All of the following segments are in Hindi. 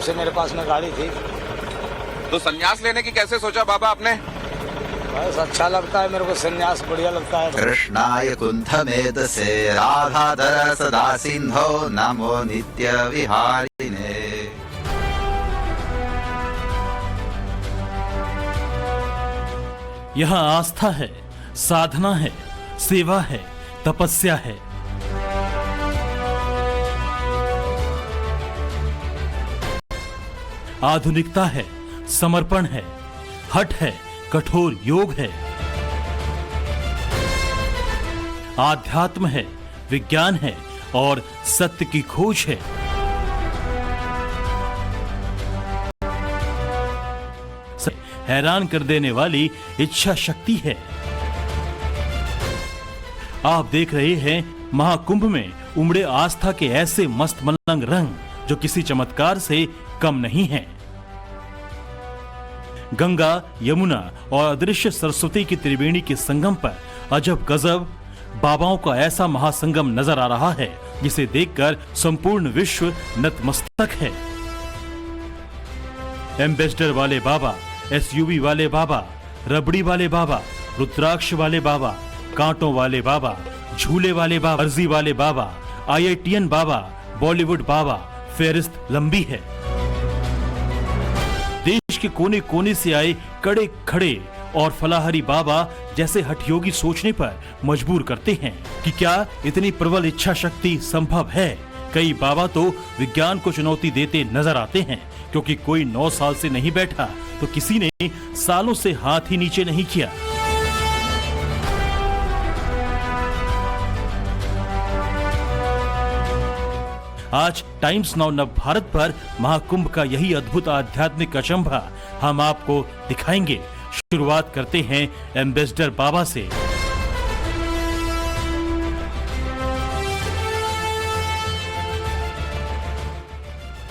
से मेरे पास में गाड़ी थी। तो संन्यास लेने की कैसे सोचा बाबा आपने? बस अच्छा लगता है मेरे को, संन्यास बढ़िया लगता है। कृष्णाय कुंठमेतसे राधाधर सदा सिंधो नमो नित्य विहारिणे। यहाँ आस्था है, साधना है, सेवा है, तपस्या है। आधुनिकता है, समर्पण है, हठ है, कठोर योग है। आध्यात्म है, विज्ञान है और सत्य की खोज है। हैरान कर देने वाली इच्छा शक्ति है। आप देख रहे हैं महाकुंभ में उमड़े आस्था के ऐसे मस्त मलंग रंग जो किसी चमत्कार से कम नहीं हैं। गंगा, यमुना और अदृश्य सरस्वती की त्रिवेणी के संगम पर अजब गजब बाबाओं का ऐसा महासंगम नजर आ रहा है जिसे देखकर संपूर्ण विश्व नतमस्तक है। एम्बेसडर वाले बाबा, एसयूवी वाले बाबा, रबड़ी वाले बाबा, रुद्राक्ष वाले बाबा, कांटों वाले बाबा, झूले वाले बाबा, अर्जी वाले बाबा, IITN बाबा, बॉलीवुड बाबा, फेहरिस्त लंबी है। देश के कोने कोने से आए कड़े खड़े और फलाहारी बाबा जैसे हठयोगी सोचने पर मजबूर करते हैं कि क्या इतनी प्रबल इच्छा शक्ति संभव है। कई बाबा तो विज्ञान को चुनौती देते नजर आते हैं, क्योंकि कोई 9 साल से नहीं बैठा तो किसी ने सालों से हाथ ही नीचे नहीं किया। आज टाइम्स नाउ नव भारत पर महाकुंभ का यही अद्भुत आध्यात्मिक अचंभा हम आपको दिखाएंगे। शुरुआत करते हैं एम्बेसडर बाबा से।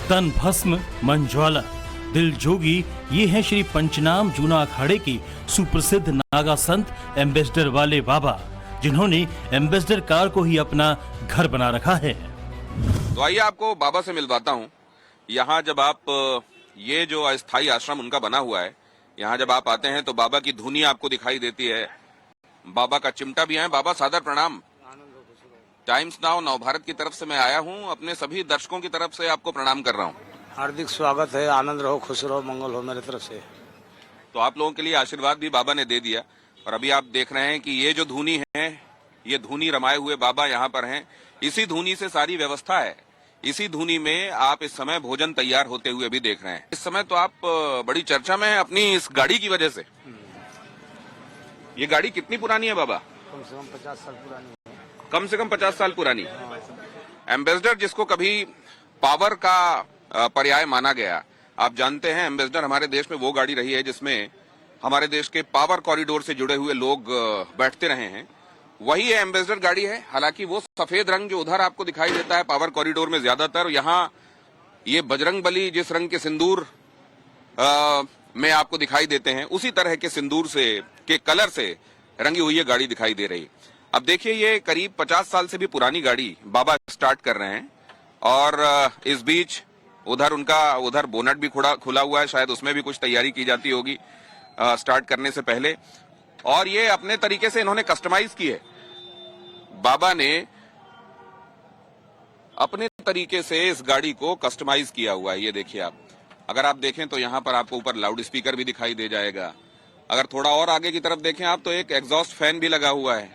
तन भस्म मन ज्वाला, दिल जोगी, ये हैं श्री पंचनाम जूना अखाड़े की सुप्रसिद्ध नागा संत एम्बेसडर वाले बाबा, जिन्होंने एम्बेसडर कार को ही अपना घर बना रखा है। तो आइए आपको बाबा से मिलवाता हूँ। यहाँ जब आप ये जो अस्थायी आश्रम उनका बना हुआ है, यहाँ जब आप आते हैं तो बाबा की धुनी आपको दिखाई देती है, बाबा का चिमटा भी है। बाबा सादर प्रणाम। टाइम्स नाउ नव भारत की तरफ से मैं आया हूँ, अपने सभी दर्शकों की तरफ से आपको प्रणाम कर रहा हूँ। हार्दिक स्वागत है, आनंद रहो, खुश रहो, मंगल हो मेरे तरफ से। तो आप लोगों के लिए आशीर्वाद भी बाबा ने दे दिया। और अभी आप देख रहे हैं कि ये जो धुनी है, ये धुनी रमाए हुए बाबा यहाँ पर हैं। इसी धुनी से सारी व्यवस्था है। इसी धुनी में आप इस समय भोजन तैयार होते हुए भी देख रहे हैं। इस समय तो आप बड़ी चर्चा में हैं अपनी इस गाड़ी की वजह से। ये गाड़ी कितनी पुरानी है बाबा? कम से कम 50 साल पुरानी है। कम से कम 50 साल पुरानी। एम्बेसडर जिसको कभी पावर का पर्याय माना गया, आप जानते हैं एम्बेसडर हमारे देश में वो गाड़ी रही है जिसमें हमारे देश के पावर कॉरिडोर से जुड़े हुए लोग बैठते रहे हैं। वही है एम्बेसडर गाड़ी है। हालांकि वो सफेद रंग जो उधर आपको दिखाई देता है पावर कॉरिडोर में ज्यादातर, यहाँ ये बजरंग बली जिस रंग के सिंदूर में आपको दिखाई देते हैं, उसी तरह के सिंदूर से के कलर से रंगी हुई ये गाड़ी दिखाई दे रही। अब देखिए ये करीब 50 साल से भी पुरानी गाड़ी बाबा स्टार्ट कर रहे हैं। और इस बीच उधर बोनट भी खुला हुआ है, शायद उसमें भी कुछ तैयारी की जाती होगी स्टार्ट करने से पहले। और ये अपने तरीके से इन्होंने कस्टमाइज की है। बाबा ने अपने तरीके से इस गाड़ी को कस्टमाइज किया हुआ है। ये देखिए आप, अगर आप देखें तो यहाँ पर आपको ऊपर लाउड स्पीकर भी दिखाई दे जाएगा। अगर थोड़ा और आगे की तरफ देखें आप तो एक एग्जॉस्ट फैन भी लगा हुआ है।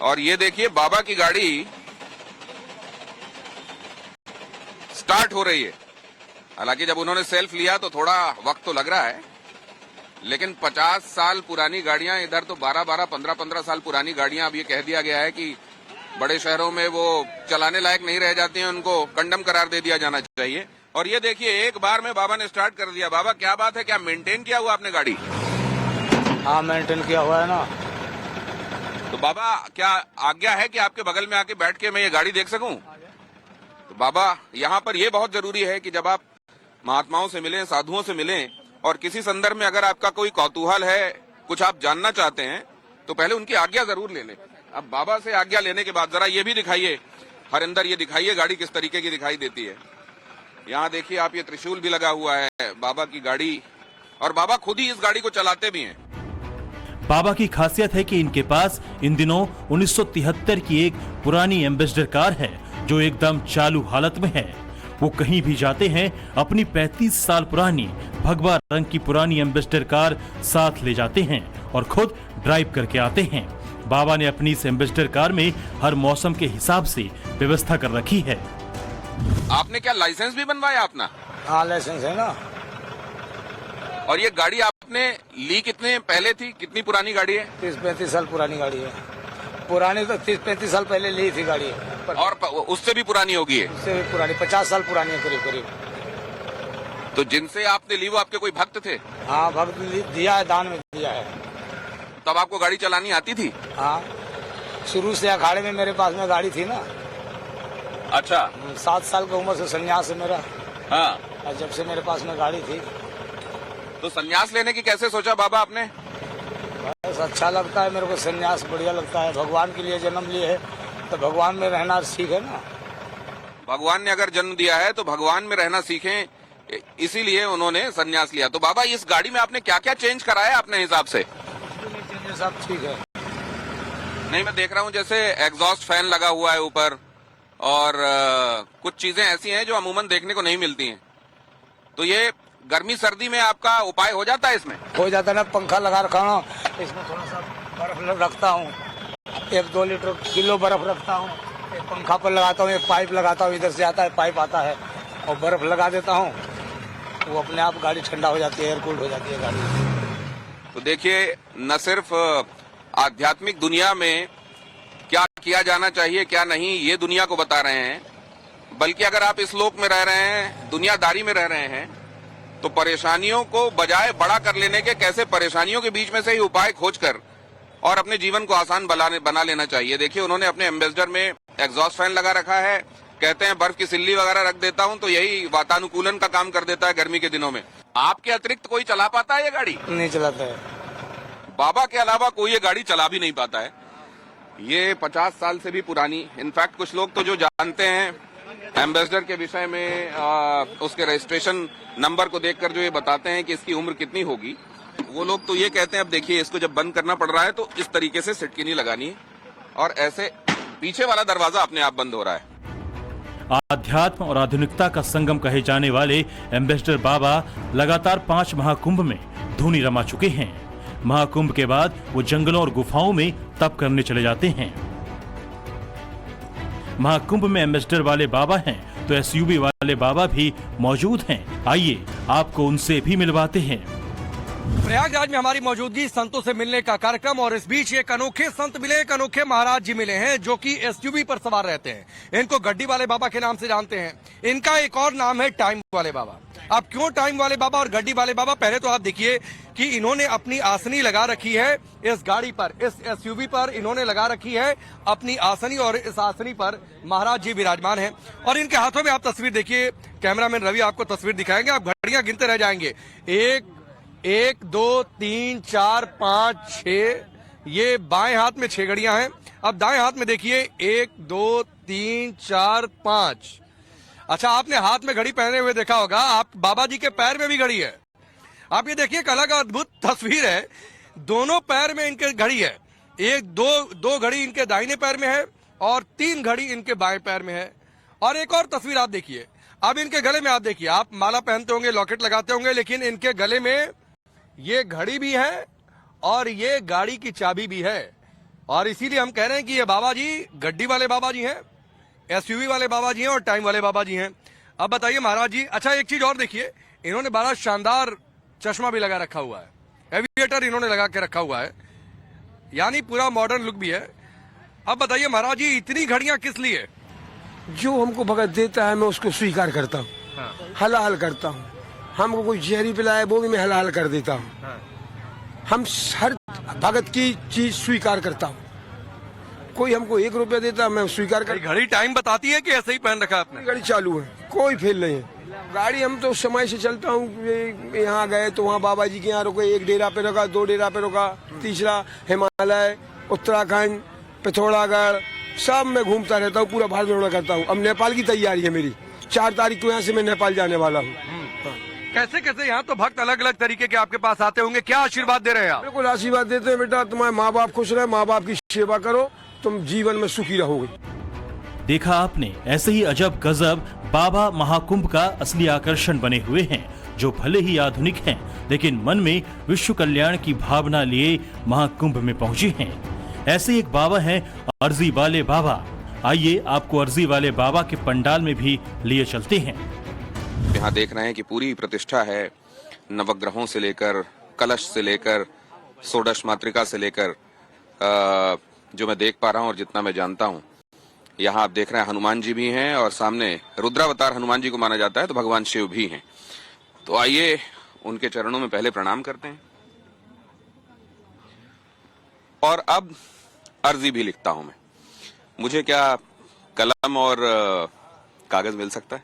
और ये देखिए बाबा की गाड़ी स्टार्ट हो रही है। हालांकि जब उन्होंने सेल्फ लिया तो थोड़ा वक्त तो लग रहा है, लेकिन 50 साल पुरानी गाड़ियां, इधर तो 12-12, 15-15 साल पुरानी गाड़ियां, अब ये कह दिया गया है कि बड़े शहरों में वो चलाने लायक नहीं रह जाती हैं, उनको कंडम करार दे दिया जाना चाहिए। और ये देखिए एक बार में बाबा ने स्टार्ट कर दिया। बाबा क्या बात है, क्या मेंटेन किया हुआ आपने गाड़ी? हाँ मेंटेन किया हुआ है ना। तो बाबा क्या आज्ञा है कि आपके बगल में आके बैठ के मैं ये गाड़ी देख सकूं? तो बाबा यहाँ पर ये बहुत जरूरी है कि जब आप महात्माओं से मिलें, साधुओं से मिलें और किसी संदर्भ में अगर आपका कोई कौतूहल है, कुछ आप जानना चाहते हैं, तो पहले उनकी आज्ञा जरूर ले लें। अब बाबा से आज्ञा लेने के बाद जरा ये भी दिखाइए हरिंदर, ये दिखाइए गाड़ी किस तरीके की दिखाई देती है। यहाँ देखिए आप, ये त्रिशूल भी लगा हुआ है बाबा की गाड़ी, और बाबा खुद ही इस गाड़ी को चलाते भी हैं। बाबा की खासियत है कि इनके पास इन दिनों 1973 की एक पुरानी एम्बेसडर कार है जो एकदम चालू हालत में है। वो कहीं भी जाते हैं अपनी 35 साल पुरानी भगवा रंग की पुरानी एम्बेसडर कार साथ ले जाते हैं और खुद ड्राइव करके आते हैं। बाबा ने अपनी इस एम्बेसडर कार में हर मौसम के हिसाब से व्यवस्था कर रखी है। आपने क्या लाइसेंस भी बनवाया अपना? हाँ लाइसेंस है ना। और ये गाड़ी आपने ली कितने पहले थी, कितनी पुरानी गाड़ी है? 30-35 साल पुरानी गाड़ी है। पुरानी तो 30-35 साल पहले ली थी गाड़ी, पर और उससे भी पुरानी होगी है? उससे भी पुरानी 50 साल पुरानी है करीब करीब। तो जिनसे आपने ली वो आपके कोई भक्त थे? हाँ भक्त दिया है, दान में दिया है। तब आपको गाड़ी चलानी आती थी? हाँ शुरू से अखाड़े में मेरे पास में गाड़ी थी ना। अच्छा। 7 साल की उम्र से संन्यास है मेरा। हाँ। और जब से मेरे पास में गाड़ी थी। तो संन्यास लेने की कैसे सोचा बाबा आपने? बस अच्छा लगता है मेरे को, संन्यास बढ़िया लगता है। भगवान के लिए जन्म लिए है तो भगवान में रहना सीख है ना। भगवान ने अगर जन्म दिया है तो भगवान में रहना सीखें, इसीलिए उन्होंने संन्यास लिया। तो बाबा इस गाड़ी में आपने क्या क्या चेंज कराया अपने हिसाब से? सब ठीक है। नहीं, मैं देख रहा हूँ जैसे एग्जॉस्ट फैन लगा हुआ है ऊपर, और कुछ चीजें ऐसी हैं जो अमूमन देखने को नहीं मिलती हैं। तो ये गर्मी सर्दी में आपका उपाय हो जाता है इसमें? हो जाता है ना, पंखा लगा रखा हूँ, इसमें थोड़ा सा बर्फ रखता हूँ, 1-2 लीटर किलो बर्फ रखता हूँ, एक पंखा पर लगाता हूँ, एक पाइप लगाता हूँ, इधर से आता है पाइप आता है और बर्फ लगा देता हूँ, वो अपने आप गाड़ी ठंडा हो जाती है, एयर कूल्ड हो जाती है गाड़ी। तो देखिए, न सिर्फ आध्यात्मिक दुनिया में क्या किया जाना चाहिए क्या नहीं ये दुनिया को बता रहे हैं, बल्कि अगर आप इस लोक में रह रहे हैं, दुनियादारी में रह रहे हैं, तो परेशानियों को बजाय बड़ा कर लेने के कैसे परेशानियों के बीच में से ही उपाय खोजकर और अपने जीवन को आसान बना लेना चाहिए। देखिए, उन्होंने अपने एम्बेसडर में एग्जॉस्ट फैन लगा रखा है, कहते हैं बर्फ की सिल्ली वगैरह रख देता हूं तो यही वातानुकूलन का काम कर देता है गर्मी के दिनों में। आपके अतिरिक्त कोई चला पाता है ये गाड़ी? नहीं चलाता है। बाबा के अलावा कोई ये गाड़ी चला भी नहीं पाता है। ये 50 साल से भी पुरानी, इनफैक्ट कुछ लोग तो जो जानते हैं एम्बेसडर के विषय में उसके रजिस्ट्रेशन नंबर को देखकर जो ये बताते हैं कि इसकी उम्र कितनी होगी, वो लोग तो ये कहते हैं अब देखिए इसको जब बंद करना पड़ रहा है तो इस तरीके से सिटकिनी लगानी है और ऐसे पीछे वाला दरवाजा अपने आप बंद हो रहा है। आध्यात्म और आधुनिकता का संगम कहे जाने वाले एम्बेसडर बाबा लगातार 5 महाकुंभ में धूनी रमा चुके हैं। महाकुंभ के बाद वो जंगलों और गुफाओं में तप करने चले जाते हैं। महाकुंभ में एम्बेसडर वाले बाबा हैं तो एसयूवी वाले बाबा भी मौजूद हैं। आइए आपको उनसे भी मिलवाते हैं। प्रयागराज में हमारी मौजूदगी संतों से मिलने का कार्यक्रम, और इस बीच एक अनोखे संत मिले, एक अनोखे महाराज जी मिले हैं जो कि एसयूवी पर सवार रहते हैं। इनको गड्डी वाले बाबा के नाम से जानते हैं। इनका एक और नाम है टाइम वाले बाबा। अब क्यों टाइम वाले बाबा और गड्डी वाले बाबा? पहले तो आप देखिए कि इन्होंने अपनी आसनी लगा रखी है इस गाड़ी पर, इस एसयूवी पर इन्होंने लगा रखी है अपनी आसनी, और इस आसनी पर महाराज जी विराजमान हैं। और इनके हाथों में आप तस्वीर देखिए, कैमरामैन रवि आपको तस्वीर दिखाएंगे, आप घड़ियां गिनते रह जाएंगे। 1 2 3 4 5 6, ये बाएं हाथ में 6 घड़ियां हैं। अब दाएं हाथ में देखिए 1 2 3 4 5। अच्छा, आपने हाथ में घड़ी पहने हुए देखा होगा, आप बाबा जी के पैर में भी घड़ी है। आप ये देखिए, कला का अद्भुत तस्वीर है। दोनों पैर में इनके घड़ी है। दो घड़ी इनके दाहिने पैर में है और 3 घड़ी इनके बाएं पैर में है। और एक और तस्वीर आप देखिए, अब इनके गले में आप देखिए, आप माला पहनते होंगे, लॉकेट लगाते होंगे, लेकिन इनके गले में ये घड़ी भी है और ये गाड़ी की चाबी भी है। और इसीलिए हम कह रहे हैं कि ये बाबा जी गड्डी वाले बाबा जी हैं, एसयूवी वाले बाबा जी हैं और टाइम वाले बाबा जी हैं। अब बताइए महाराज जी, अच्छा एक चीज और देखिए, इन्होंने बड़ा शानदार चश्मा भी लगा रखा हुआ है, एविएटर इन्होंने लगा के रखा हुआ है, यानी पूरा मॉडर्न लुक भी है। अब बताइए महाराज जी, इतनी घड़ियां किस लिए? जो हमको भगत देता है मैं उसको स्वीकार करता हूँ। हाँ। हलाल करता हूँ। हमको कोई जहरी पिलाए वो भी मैं हलाल कर देता हूँ। हाँ। हम हर भगत की चीज स्वीकार करता हूँ। कोई हमको 1 रुपया देता मैं स्वीकार कर। घड़ी टाइम बताती है कि ऐसे ही पहन रखा आपने? गाड़ी चालू है, कोई फेल नहीं है। गाड़ी हम तो समय से चलता हूँ। यहाँ गए तो वहाँ बाबा जी के यहाँ रुके, 1 डेरा पे रुका, 2 डेरा पे रुका, तीसरा हिमालय, उत्तराखंड, पिथौरागढ़, सब मैं घूमता रहता हूँ, पूरा भारत भ्रमण करता हूँ। अब नेपाल की तैयारी है मेरी, 4 तारीख को यहाँ से मैं नेपाल जाने वाला हूँ। कैसे कैसे यहाँ तो भक्त अलग अलग तरीके के आपके पास आते होंगे, क्या आशीर्वाद दे रहे हैं आप? बिल्कुल आशीर्वाद देते हैं बेटा, तुम्हारे माँ बाप खुश रहे, माँ बाप की सेवा करो, तुम जीवन में सुखी रहोगे। देखा आपने, ऐसे ही अजब गजब बाबा महाकुंभ का असली आकर्षण बने हुए हैं, जो भले ही आधुनिक हैं, लेकिन मन में विश्व कल्याण की भावना लिए महाकुंभ में पहुंचे हैं। ऐसे एक बाबा हैं अर्जी वाले बाबा। आइए आपको अर्जी वाले बाबा के पंडाल में भी लिए चलते हैं। यहाँ देख रहे हैं कि पूरी प्रतिष्ठा है, नवग्रहों से लेकर कलश से लेकर षोडश मातृका से लेकर जो मैं देख पा रहा हूँ और जितना मैं जानता हूँ, यहाँ आप देख रहे हैं हनुमान जी भी हैं और सामने रुद्रावतार हनुमान जी को माना जाता है, तो भगवान शिव भी हैं। तो आइए उनके चरणों में पहले प्रणाम करते हैं और अब अर्जी भी लिखता हूं मैं। मुझे क्या कलम और कागज मिल सकता है?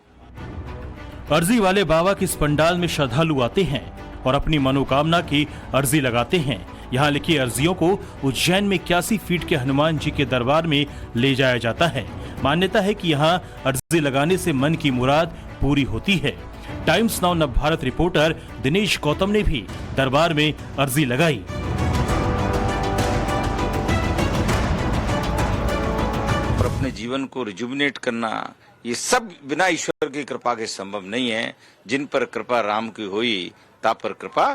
अर्जी वाले बाबा के इस पंडाल में श्रद्धालु आते हैं और अपनी मनोकामना की अर्जी लगाते हैं। यहाँ लिखी अर्जियों को उज्जैन में 81 फीट के हनुमान जी के दरबार में ले जाया जाता है। मान्यता है कि यहाँ अर्जी लगाने से मन की मुराद पूरी होती है। टाइम्स नाउ नव भारत रिपोर्टर दिनेश गौतम ने भी दरबार में अर्जी लगाई। और अपने जीवन को रिजुविनेट करना, ये सब बिना ईश्वर की कृपा के संभव नहीं है। जिन पर कृपा राम की हुई, ता पर कृपा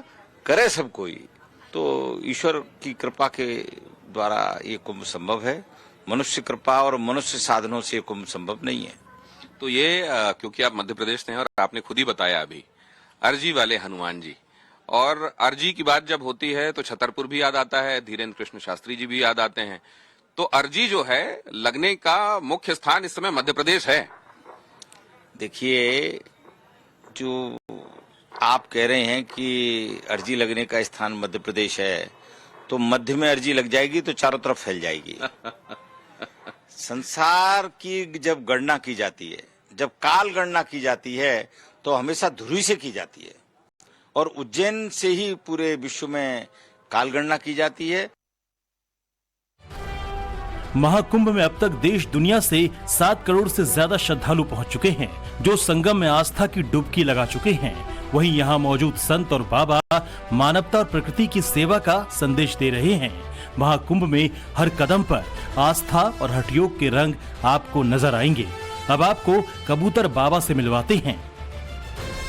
करे सब कोई। तो ईश्वर की कृपा के द्वारा ये कुंभ संभव है। मनुष्य कृपा और मनुष्य साधनों से कुंभ संभव नहीं है। तो ये क्योंकि आप मध्य प्रदेश में हैं और आपने खुद ही बताया अभी अर्जी वाले हनुमान जी, और अर्जी की बात जब होती है तो छतरपुर भी याद आता है, धीरेन्द्र कृष्ण शास्त्री जी भी याद आते हैं। तो अर्जी जो है लगने का मुख्य स्थान इस समय मध्य प्रदेश है। देखिए, जो आप कह रहे हैं कि अर्जी लगने का स्थान मध्य प्रदेश है, तो मध्य में अर्जी लग जाएगी तो चारों तरफ फैल जाएगी। संसार की जब गणना की जाती है, जब काल गणना की जाती है, तो हमेशा धुरी से की जाती है और उज्जैन से ही पूरे विश्व में काल गणना की जाती है। महाकुंभ में अब तक देश दुनिया से 7 करोड़ से ज्यादा श्रद्धालु पहुंच चुके हैं, जो संगम में आस्था की डुबकी लगा चुके हैं। वहीं यहाँ मौजूद संत और बाबा मानवता और प्रकृति की सेवा का संदेश दे रहे हैं। महाकुंभ में हर कदम पर आस्था और हठयोग के रंग आपको नजर आएंगे। अब आपको कबूतर बाबा से मिलवाते हैं।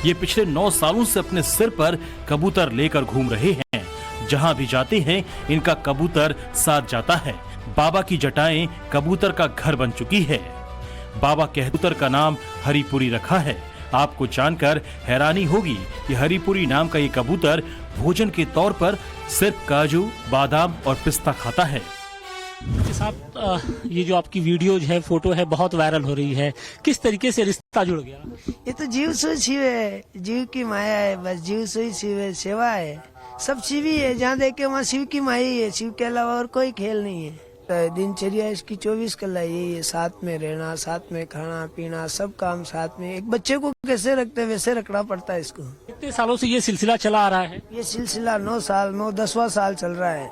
ये पिछले 9 सालों से अपने सिर पर कबूतर लेकर घूम रहे हैं। जहां भी जाते हैं इनका कबूतर साथ जाता है। बाबा की जटाएं कबूतर का घर बन चुकी है। बाबा के कबूतर का नाम हरिपुरी रखा है। आपको जानकर हैरानी होगी कि हरिपुरी नाम का ये कबूतर भोजन के तौर पर सिर्फ काजू, बादाम और पिस्ता खाता है। के साथ ये जो आपकी वीडियो है, फोटो है, बहुत वायरल हो रही है, किस तरीके से रिश्ता जुड़ गया? ये तो जीव सो शिव है, जीव की माया है, बस जीव सो ही शिव है, सेवा है, सब शिव ही है। जहाँ देखे वहाँ शिव की माया ही है, शिव के अलावा और कोई खेल नहीं है। तो दिनचर्या इसकी 24 कला यही है, साथ में रहना, साथ में खाना पीना, सब काम साथ में। एक बच्चे को कैसे रखते हैं वैसे रखना पड़ता है इसको। कितने सालों से ये सिलसिला चला आ रहा है? ये सिलसिला 10वां साल चल रहा है।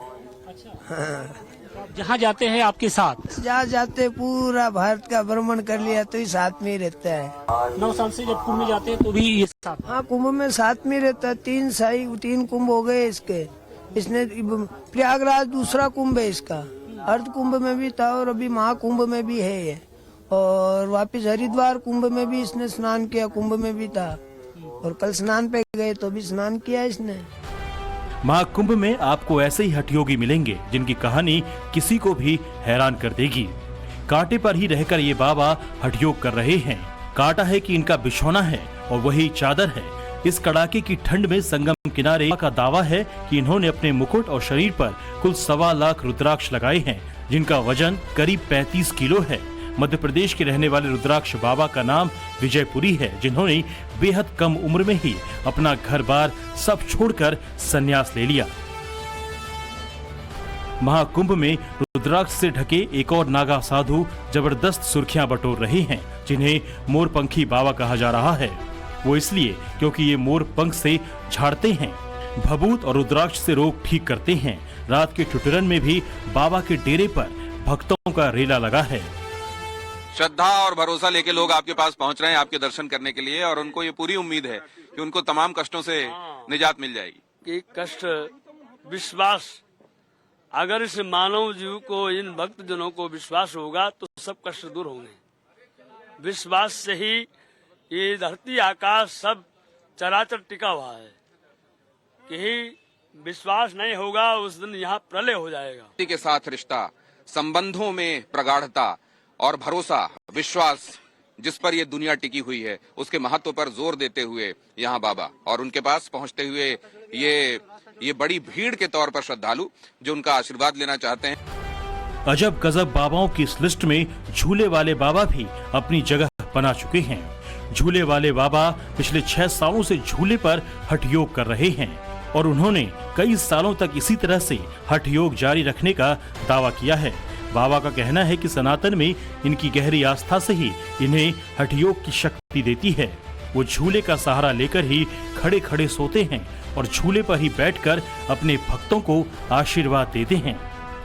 अच्छा। हाँ। जहाँ जाते हैं आपके साथ? जहाँ जाते पूरा भारत का भ्रमण कर लिया तो ही साथ में ही रहता है। 9 साल से जब कुंभ में जाते हैं तो भी ये साथ? हाँ, कुंभ में साथ में रहता है। 3 कुंभ हो गए इसके। इसने प्रयागराज दूसरा कुंभ है इसका, अर्ध कुंभ में भी था और अभी महाकुंभ में भी है ये। और वापस हरिद्वार कुंभ में भी इसने स्नान किया, कुंभ में भी था। और कल स्नान पे गए तो भी स्नान किया इसने। महाकुंभ में आपको ऐसे ही हठयोगी मिलेंगे जिनकी कहानी किसी को भी हैरान कर देगी। कांटे पर ही रहकर ये बाबा हठयोग कर रहे हैं। कांटा है कि इनका बिछौना है और वही चादर है। इस कड़ाके की ठंड में संगम किनारे का दावा है कि इन्होंने अपने मुकुट और शरीर पर कुल 1.25 लाख रुद्राक्ष लगाए हैं, जिनका वजन करीब 35 किलो है। मध्य प्रदेश के रहने वाले रुद्राक्ष बाबा का नाम विजयपुरी है, जिन्होंने बेहद कम उम्र में ही अपना घर बार सब छोड़कर संन्यास ले लिया। महाकुंभ में रुद्राक्ष से ढके एक और नागा साधु जबरदस्त सुर्खियां बटोर रहे हैं, जिन्हें मोरपंखी बाबा कहा जा रहा है। वो इसलिए क्योंकि ये मोर पंख से झाड़ते हैं, भभूत और रुद्राक्ष से रोग ठीक करते हैं। रात के ठिठुरन में भी बाबा के डेरे पर भक्तों का रेला लगा है। श्रद्धा और भरोसा लेके लोग आपके पास पहुंच रहे हैं आपके दर्शन करने के लिए, और उनको ये पूरी उम्मीद है कि उनको तमाम कष्टों से निजात मिल जाएगी। कि कष्ट, विश्वास, अगर इस मानव जीव को, इन भक्त जनों को विश्वास होगा तो सब कष्ट दूर होंगे। विश्वास से ही ये धरती आकाश सब चराचर टिका हुआ है। कि विश्वास नहीं होगा उस दिन यहाँ प्रलय हो जाएगा। व्यक्ति के साथ रिश्ता, संबंधों में प्रगाढ़ता और भरोसा, विश्वास, जिस पर ये दुनिया टिकी हुई है, उसके महत्व पर जोर देते हुए यहाँ बाबा और उनके पास पहुंचते हुए ये बड़ी भीड़ के तौर पर श्रद्धालु जो उनका आशीर्वाद लेना चाहते हैं। अजब गजब बाबाओं की इस लिस्ट में झूले वाले बाबा भी अपनी जगह बना चुके हैं। झूले वाले बाबा पिछले 6 सालों से झूले पर हठ योग कर रहे हैं और उन्होंने कई सालों तक इसी तरह से हठ योग जारी रखने का दावा किया है। बाबा का कहना है कि सनातन में इनकी गहरी आस्था से ही इन्हें हठ योग की शक्ति देती है। वो झूले का सहारा लेकर ही खड़े खड़े सोते हैं और झूले पर ही बैठकर अपने भक्तों को आशीर्वाद देते हैं।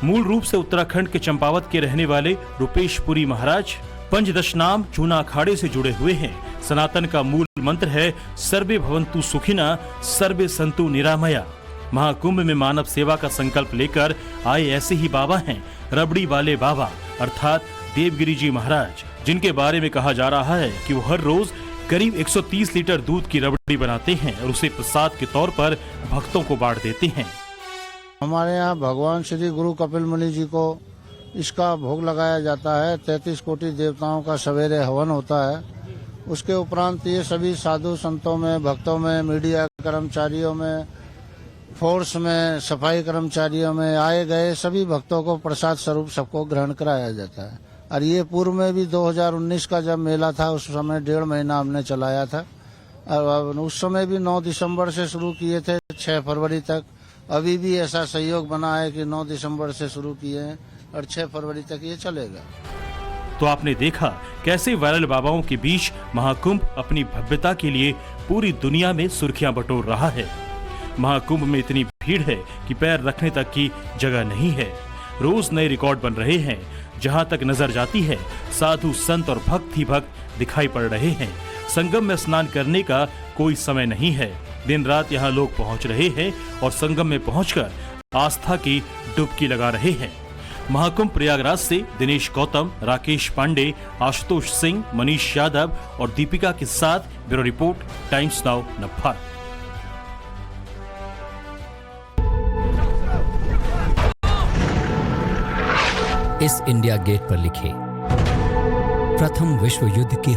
मूल रूप से उत्तराखंड के चंपावत के रहने वाले रुपेश पुरी महाराज पंचदशनाम चूना अखाड़े से जुड़े हुए हैं। सनातन का मूल मंत्र है सर्वे भवन्तु सुखिना सर्वे सन्तु निरामया। महाकुंभ में मानव सेवा का संकल्प लेकर आए ऐसे ही बाबा हैं रबड़ी वाले बाबा अर्थात देवगिरी जी महाराज, जिनके बारे में कहा जा रहा है कि वो हर रोज करीब 130 लीटर दूध की रबड़ी बनाते हैं और उसे प्रसाद के तौर पर भक्तों को बांट देते हैं। हमारे यहाँ भगवान श्री गुरु कपिल मुनि जी को इसका भोग लगाया जाता है। 33 कोटि देवताओं का सवेरे हवन होता है। उसके उपरांत ये सभी साधु संतों में, भक्तों में, मीडिया कर्मचारियों में, फोर्स में, सफाई कर्मचारियों में आए गए सभी भक्तों को प्रसाद स्वरूप सबको ग्रहण कराया जाता है। और ये पूर्व में भी 2019 का जब मेला था उस समय 1.5 महीना हमने चलाया था और उस समय भी 9 दिसंबर से शुरू किए थे 6 फरवरी तक। अभी भी ऐसा सहयोग बना है कि 9 दिसंबर से शुरू किए हैं और 6 फरवरी तक ये चलेगा। तो आपने देखा कैसे वायरल बाबाओं के बीच महाकुंभ अपनी भव्यता के लिए पूरी दुनिया में सुर्खियां बटोर रहा है। महाकुंभ में इतनी भीड़ है कि पैर रखने तक की जगह नहीं है। रोज नए रिकॉर्ड बन रहे हैं। जहां तक नजर जाती है साधु संत और भक्त ही भक्त दिखाई पड़ रहे हैं। संगम में स्नान करने का कोई समय नहीं है। दिन रात यहां लोग पहुंच रहे हैं और संगम में पहुंचकर आस्था की डुबकी लगा रहे हैं। महाकुंभ प्रयागराज से दिनेश गौतम, राकेश पांडे, आशुतोष सिंह, मनीष यादव और दीपिका के साथ ब्यूरो रिपोर्ट, टाइम्स नाउ नप्पा। इस इंडिया गेट पर लिखे प्रथम विश्व युद्ध की